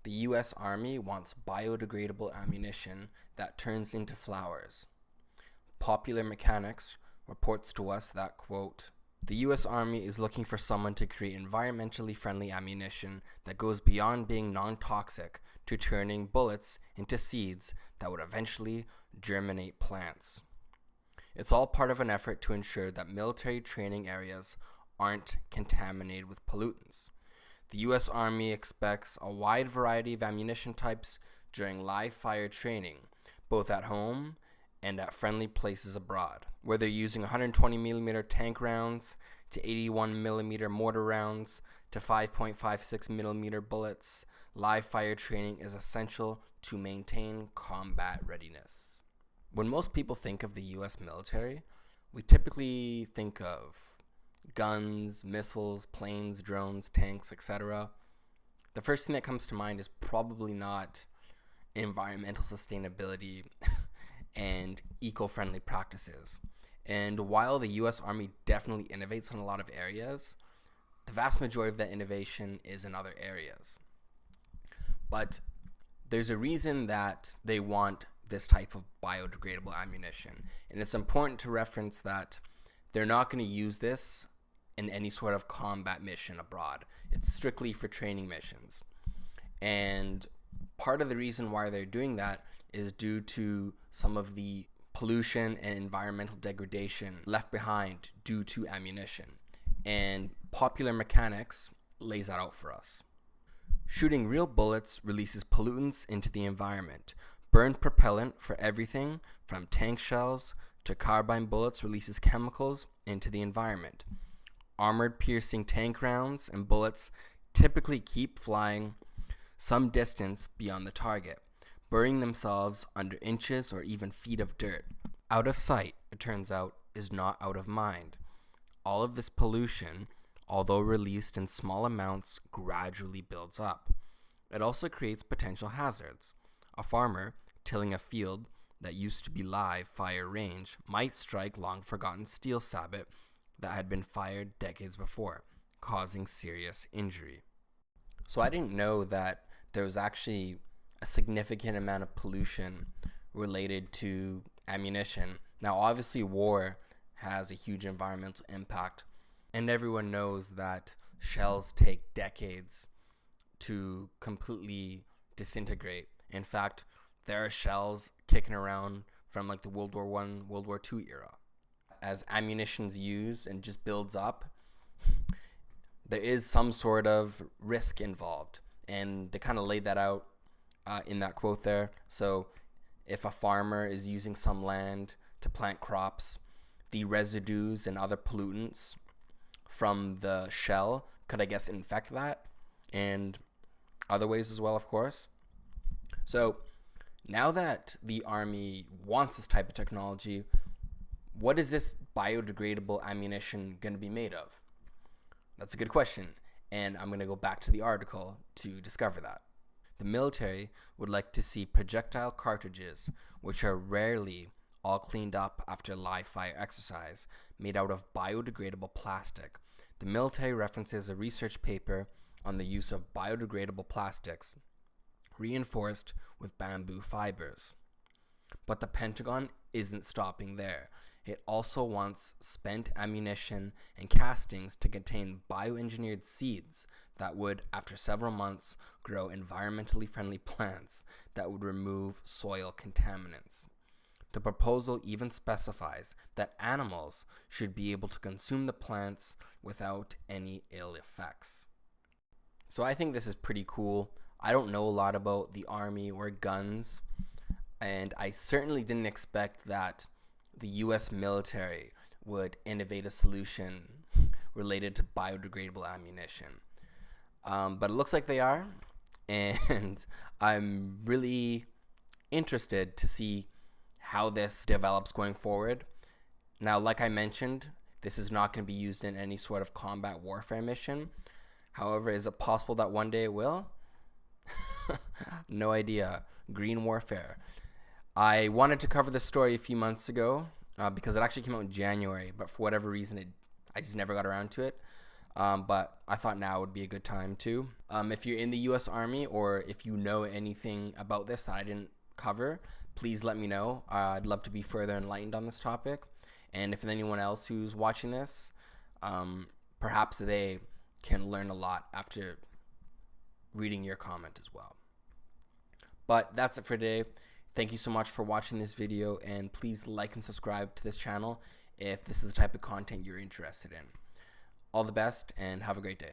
The US Army wants biodegradable ammunition that turns into flowers. Popular Mechanics reports to us that, quote, the US Army is looking for someone to create environmentally friendly ammunition that goes beyond being non-toxic to turning bullets into seeds that would eventually germinate plants. It's all part of an effort to ensure that military training areas aren't contaminated with pollutants. The US Army expects a wide variety of ammunition types during live fire training, both at home and at friendly places abroad. Whether using 120mm tank rounds to 81mm mortar rounds to 5.56mm bullets, live fire training is essential to maintain combat readiness. When most people think of the US military, we typically think of guns, missiles, planes, drones, tanks, etc. The first thing that comes to mind is probably not environmental sustainability and eco-friendly practices. And while the US Army definitely innovates in a lot of areas, the vast majority of that innovation is in other areas. But there's a reason that they want this type of biodegradable ammunition. And it's important to reference that they're not going to use this in any sort of combat mission abroad. It's strictly for training missions. And part of the reason why they're doing that is due to some of the pollution and environmental degradation left behind due to ammunition. And Popular Mechanics lays that out for us. Shooting real bullets releases pollutants into the environment. Burned propellant for everything from tank shells to carbine bullets releases chemicals into the environment. Armored piercing tank rounds and bullets typically keep flying some distance beyond the target, burying themselves under inches or even feet of dirt. Out of sight, it turns out, is not out of mind. All of this pollution, although released in small amounts, gradually builds up. It also creates potential hazards. A farmer tilling a field that used to be live fire range might strike long-forgotten steel sabot that had been fired decades before, causing serious injury. So I didn't know that there was actually a significant amount of pollution related to ammunition. Now, obviously, war has a huge environmental impact, and everyone knows that shells take decades to completely disintegrate. In fact, there are shells kicking around from like the World War I, World War II era. As ammunition's used and just builds up, there is some sort of risk involved. And they kind of laid that out in that quote there. So if a farmer is using some land to plant crops, the residues and other pollutants from the shell could, I guess, infect that, and other ways as well, of course. So now that the Army wants this type of technology, what is this biodegradable ammunition going to be made of? That's a good question, and I'm going to go back to the article to discover that. The military would like to see projectile cartridges, which are rarely all cleaned up after live fire exercise, made out of biodegradable plastic. The military references a research paper on the use of biodegradable plastics reinforced with bamboo fibers. But the Pentagon isn't stopping there. It also wants spent ammunition and castings to contain bioengineered seeds that would, after several months, grow environmentally friendly plants that would remove soil contaminants. The proposal even specifies that animals should be able to consume the plants without any ill effects. So I think this is pretty cool. I don't know a lot about the Army or guns, and I certainly didn't expect that the US military would innovate a solution related to biodegradable ammunition. But it looks like they are, and I'm really interested to see how this develops going forward. Now, like I mentioned, this is not going to be used in any sort of combat warfare mission. However, is it possible that one day it will? No idea. Green warfare. I wanted to cover this story a few months ago because it actually came out in January, but for whatever reason, I just never got around to it. but I thought now would be a good time to. If you're in the U.S. Army, or if you know anything about this that I didn't cover, please let me know. I'd love to be further enlightened on this topic. And if anyone else who's watching this, perhaps they can learn a lot after reading your comment as well. But that's it for today. Thank you so much for watching this video, and please like and subscribe to this channel if this is the type of content you're interested in. All the best, and have a great day.